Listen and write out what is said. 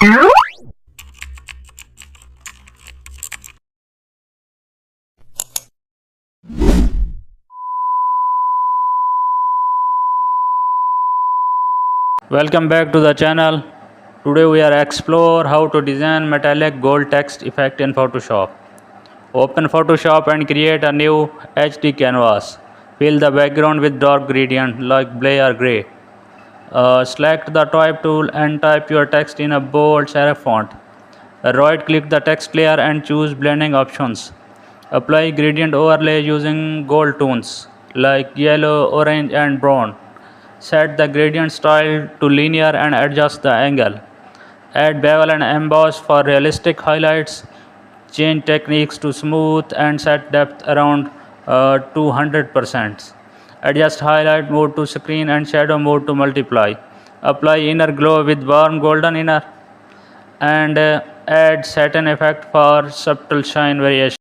Welcome back to the channel. Today we are explore how to design metallic gold text effect in Photoshop. Open Photoshop and create a new HD canvas. Fill the background with dark gradient like blue or gray. Select the type tool and type your text in a bold serif font. Right click the text layer and choose blending options. Apply gradient overlay using gold tones like yellow, orange and brown. Set the gradient style to linear and adjust the angle. Add bevel and emboss for realistic highlights. Change techniques to smooth and set depth around 200%. Adjust highlight mode to screen and shadow mode to multiply. Apply inner glow with warm golden inner and add satin effect for subtle shine variation.